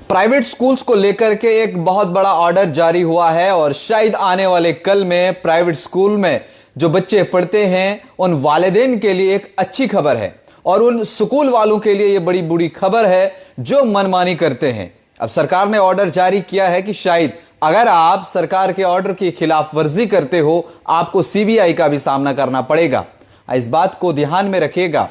Private schools को लेकर के एक बहुत बड़ा ऑर्डर जारी हुआ है और शायद आने वाले कल में प्राइवेट स्कूल में जो बच्चे पढ़ते हैं उन वालिदैन के लिए एक अच्छी खबर है और उन स्कूल वालों के लिए यह बड़ी बुरी खबर है जो मनमानी करते हैं। अब सरकार ने ऑर्डर जारी किया है कि शायद अगर आप सरकार के ऑर्डर की खिलाफ वर्जी करते हो आपको सीबीआई का भी सामना करना पड़ेगा। इस बात को ध्यान में रखिएगा।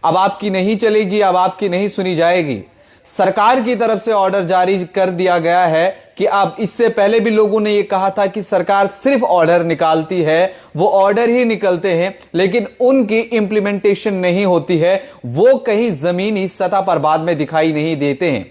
अब आपकी नहीं चलेगी, अब आपकी नहीं सुनी जाएगी। सरकार की तरफ से ऑर्डर जारी कर दिया गया है कि अब इससे पहले भी लोगों ने यह कहा था कि सरकार सिर्फ ऑर्डर निकालती है, वो ऑर्डर ही निकलते हैं लेकिन उनकी इंप्लीमेंटेशन नहीं होती है, वो कहीं जमीनी सतह पर बाद में दिखाई नहीं देते हैं।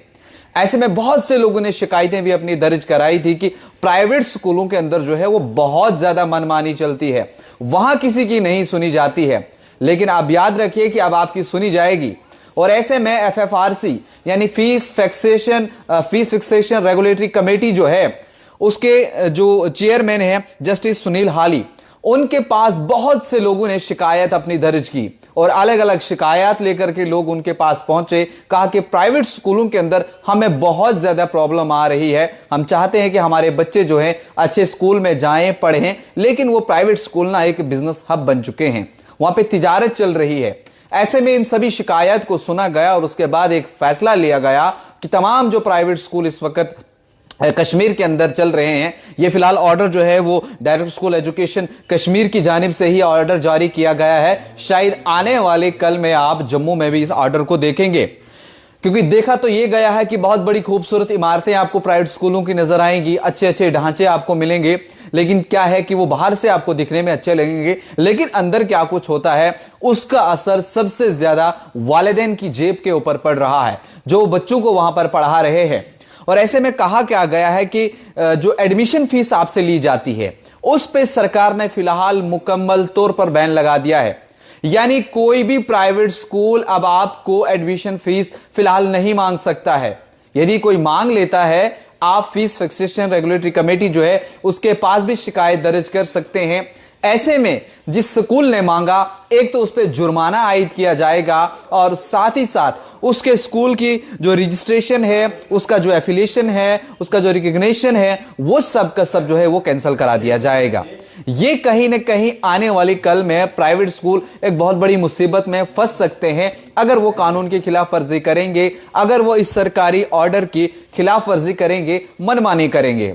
ऐसे में बहुत से लोगों ने शिकायतें भी अपनी दर्ज कराई थी कि प्राइवेट स्कूलों के अंदर जो है वो बहुत ज्यादा मनमानी चलती है, वहां किसी की नहीं सुनी जाती है। लेकिन आप याद रखिए कि अब आपकी सुनी जाएगी। और ऐसे में एफएफआरसी यानी फीस फिक्सेशन रेगुलेटरी कमेटी जो है उसके जो चेयरमैन है जस्टिस सुनील हाली, उनके पास बहुत से लोगों ने शिकायत अपनी दर्ज की और अलग अलग शिकायत लेकर के लोग उनके पास पहुंचे। कहा कि प्राइवेट स्कूलों के अंदर हमें बहुत ज्यादा प्रॉब्लम आ रही है, हम चाहते हैं कि हमारे बच्चे जो हैं अच्छे स्कूल में जाएं पढ़ें, लेकिन वो प्राइवेट स्कूल ना एक बिजनेस हब बन चुके हैं, वहां पे तिजारत चल रही है। ऐसे में इन सभी शिकायत को सुना गया और उसके बाद एक फैसला लिया गया कि तमाम जो प्राइवेट स्कूल इस वक्त कश्मीर के अंदर चल रहे हैं, ये फिलहाल ऑर्डर जो है वो डायरेक्ट स्कूल एजुकेशन कश्मीर की जानिब से ही ऑर्डर जारी किया गया है। शायद आने वाले कल में आप जम्मू में भी इस ऑर्डर को देखेंगे, क्योंकि देखा तो ये गया है कि बहुत बड़ी खूबसूरत इमारतें आपको प्राइवेट स्कूलों की नजर आएंगी, अच्छे अच्छे ढांचे आपको मिलेंगे, लेकिन क्या है कि वो बाहर से आपको दिखने में अच्छे लगेंगे, लेकिन अंदर क्या कुछ होता है उसका असर सबसे ज्यादा वालिदैन की जेब के ऊपर पड़ रहा है जो बच्चों को वहां पर पढ़ा रहे हैं। और ऐसे में कहा क्या गया है कि जो एडमिशन फीस आपसे ली जाती है उस पे सरकार ने फिलहाल मुकम्मल तौर पर बैन लगा दिया है, यानी कोई भी प्राइवेट स्कूल अब आपको एडमिशन फीस फिलहाल नहीं मांग सकता है। यदि कोई मांग लेता है आप फीस फिक्सेशन रेगुलेटरी कमेटी जो है उसके पास भी शिकायत दर्ज कर सकते हैं। ऐसे में जिस स्कूल ने मांगा एक तो उस पर जुर्माना आयद किया जाएगा और साथ ही साथ उसके स्कूल की जो रजिस्ट्रेशन है, उसका जो एफिलिएशन है, उसका जो रिकॉग्निशन है, वो सब का सब जो है वो कैंसिल करा दिया जाएगा। ये कहीं ना कहीं आने वाली कल में प्राइवेट स्कूल एक बहुत बड़ी मुसीबत में फंस सकते हैं अगर वो कानून की खिलाफ वर्जी करेंगे, अगर वो इस सरकारी ऑर्डर की खिलाफ वर्जी करेंगे, मनमानी करेंगे।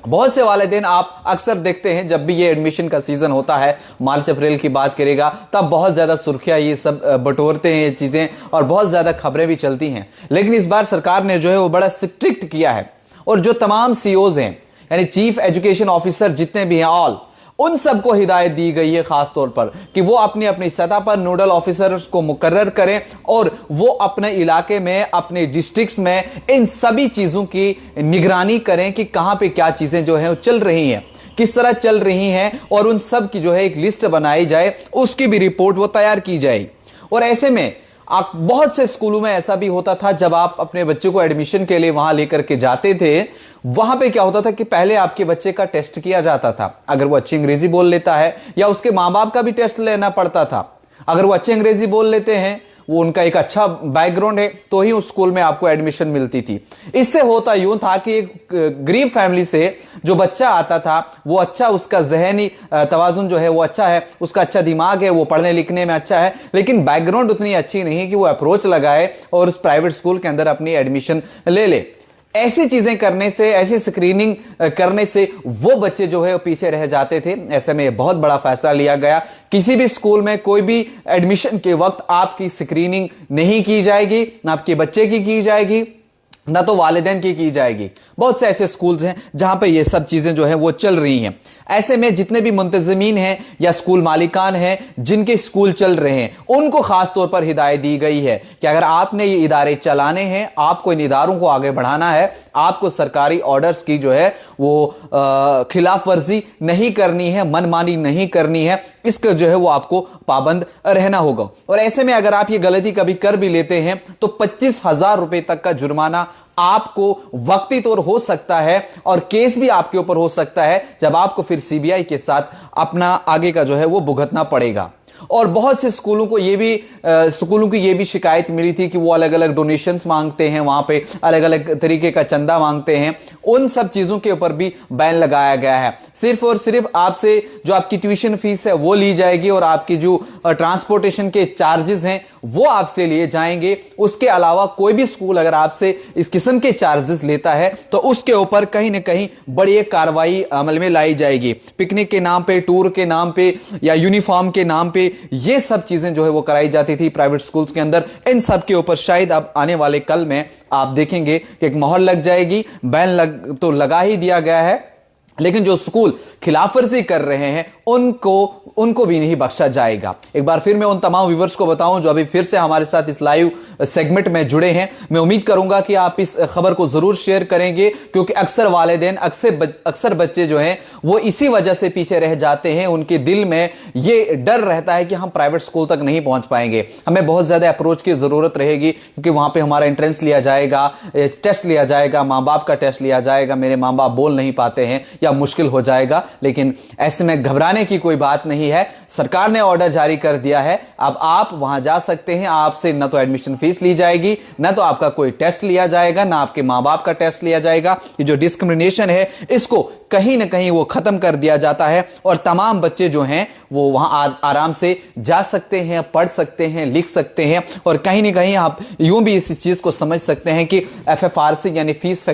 बहुत से वालिदैन आप अक्सर देखते हैं जब भी ये एडमिशन का सीजन होता है, मार्च अप्रैल की बात करेगा, तब बहुत ज्यादा सुर्खियां ये सब बटोरते हैं ये चीजें और बहुत ज्यादा खबरें भी चलती हैं। लेकिन इस बार सरकार ने जो है वो बड़ा स्ट्रिक्ट किया है और जो तमाम सीओज हैं यानी चीफ एजुकेशन ऑफिसर जितने भी हैं ऑल, उन सबको हिदायत दी गई है खास तौर पर कि वो अपनी अपनी सतह पर नोडल ऑफिसर्स को मुकर्रर करें और वो अपने इलाके में, अपने डिस्ट्रिक्ट्स में इन सभी चीजों की निगरानी करें कि कहां पे क्या चीजें जो हैं चल रही हैं, किस तरह चल रही हैं, और उन सब की जो है एक लिस्ट बनाई जाए, उसकी भी रिपोर्ट वो तैयार की जाए। और ऐसे में आप बहुत से स्कूलों में ऐसा भी होता था जब आप अपने बच्चे को एडमिशन के लिए वहां लेकर के जाते थे, वहां पे क्या होता था कि पहले आपके बच्चे का टेस्ट किया जाता था। अगर वो अच्छी अंग्रेजी बोल लेता है या उसके मां बाप का भी टेस्ट लेना पड़ता था, अगर वो अच्छी अंग्रेजी बोल लेते हैं, वो उनका एक अच्छा बैकग्राउंड है, तो ही उस स्कूल में आपको एडमिशन मिलती थी। इससे होता यूं था कि एक गरीब फैमिली से जो बच्चा आता था वो अच्छा, उसका जहनी तवाजुन जो है वो अच्छा है, उसका अच्छा दिमाग है, वो पढ़ने लिखने में अच्छा है, लेकिन बैकग्राउंड उतनी अच्छी नहीं कि वो अप्रोच लगाए और उस प्राइवेट स्कूल के अंदर अपनी एडमिशन ले ले। ऐसी चीजें करने से, ऐसी स्क्रीनिंग करने से वो बच्चे जो है वो पीछे रह जाते थे। ऐसे में बहुत बड़ा फैसला लिया गया, किसी भी स्कूल में कोई भी एडमिशन के वक्त आपकी स्क्रीनिंग नहीं की जाएगी, ना आपके बच्चे की जाएगी, ना तो वालिदैन की जाएगी। बहुत से ऐसे स्कूल्स हैं जहां पे ये सब चीजें जो है वो चल रही हैं। ऐसे में जितने भी मुंतजमीन हैं या स्कूल मालिकान हैं जिनके स्कूल चल रहे हैं, उनको खास तौर पर हिदायत दी गई है कि अगर आपने ये इदारे चलाने हैं, आपको इन इदारों को आगे बढ़ाना है, आपको सरकारी ऑर्डर्स की जो है वो खिलाफ वर्जी नहीं करनी है, मनमानी नहीं करनी है, इसका जो है वो आपको पाबंद रहना होगा। और ऐसे में अगर आप ये गलती कभी कर भी लेते हैं तो 25,000 रुपए तक का जुर्माना आपको वक्ती तौर हो सकता है और केस भी आपके ऊपर हो सकता है, जब आपको फिर सीबीआई के साथ अपना आगे का जो है वो भुगतना पड़ेगा। और बहुत से स्कूलों को ये भी शिकायत मिली थी कि वो अलग अलग डोनेशंस मांगते हैं, वहां पे अलग अलग तरीके का चंदा मांगते हैं। उन सब चीजों के ऊपर भी बैन लगाया गया है। सिर्फ और सिर्फ आपसे जो आपकी ट्यूशन फीस है वो ली जाएगी और आपकी जो ट्रांसपोर्टेशन के चार्जेस हैं वो आपसे लिए जाएंगे। उसके अलावा कोई भी स्कूल अगर आपसे इस किस्म के चार्जेस लेता है तो उसके ऊपर कहीं ना कहीं बड़ी एक कार्रवाई अमल में लाई जाएगी। पिकनिक के नाम पे, टूर के नाम पे या यूनिफॉर्म के नाम पे ये सब चीजें जो है वो कराई जाती थी प्राइवेट स्कूल्स के अंदर। इन सब के ऊपर शायद अब आने वाले कल में आप देखेंगे कि एक मोहर लग जाएगी। बैन तो लगा ही दिया गया है, लेकिन जो स्कूल खिलाफवर्जी कर रहे हैं उनको भी नहीं बख्शा जाएगा। एक बार फिर मैं उन तमाम व्यूअर्स को बताऊं जो अभी फिर से हमारे साथ इस लाइव सेगमेंट में जुड़े हैं, मैं उम्मीद करूंगा कि आप इस खबर को जरूर शेयर करेंगे, क्योंकि अक्सर वालिदैन अक्सर बच्चे जो हैं वो इसी वजह से पीछे रह जाते हैं। उनके दिल में ये डर रहता है कि हम प्राइवेट स्कूल तक नहीं पहुंच पाएंगे, हमें बहुत ज्यादा अप्रोच की जरूरत रहेगी, क्योंकि वहां पर हमारा एंट्रेंस लिया जाएगा, टेस्ट लिया जाएगा, मां बाप का टेस्ट लिया जाएगा। मेरे मां बाप बोल नहीं पाते हैं या मुश्किल हो जाएगा, लेकिन ऐसे में घबराने की कोई बात नहीं है। सरकार ने ऑर्डर जारी कर दिया है, अब आप वहां जा सकते हैं। आपसे न तो एडमिशन फीस ली जाएगी, न तो आपका कोई टेस्ट लिया जाएगा, ना आपके मां बाप का टेस्ट लिया जाएगा। ये जो डिस्क्रिमिनेशन है इसको कहीं ना कहीं वो खत्म कर दिया जाता है और तमाम बच्चे जो हैं वो वहां आराम से जा सकते हैं, पढ़ सकते हैं, लिख सकते हैं। और कहीं ना कहीं आप यूं भी इस चीज को समझ सकते हैं कि FFRC यानी फीस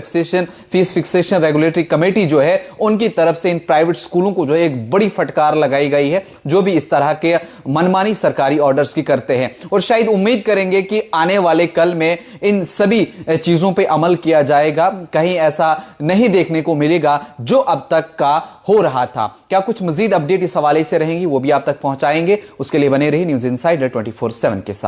फिक्सेशन रेगुलेटरी कमेटी जो है उनकी तरफ से इन प्राइवेट स्कूलों को जो है एक बड़ी फटकार लगाई गई है, जो भी इस तरह के मनमानी सरकारी ऑर्डर्स की करते हैं। और शायद उम्मीद करेंगे कि आने वाले कल में इन सभी चीजों पे अमल किया जाएगा, कहीं ऐसा नहीं देखने को मिलेगा जो अब तक का हो रहा था। क्या कुछ मजीद अपडेट इस हवाले से रहेंगी वो भी आप तक पहुंचाएंगे। उसके लिए बने रही न्यूज इनसाइडर 24/7 के साथ।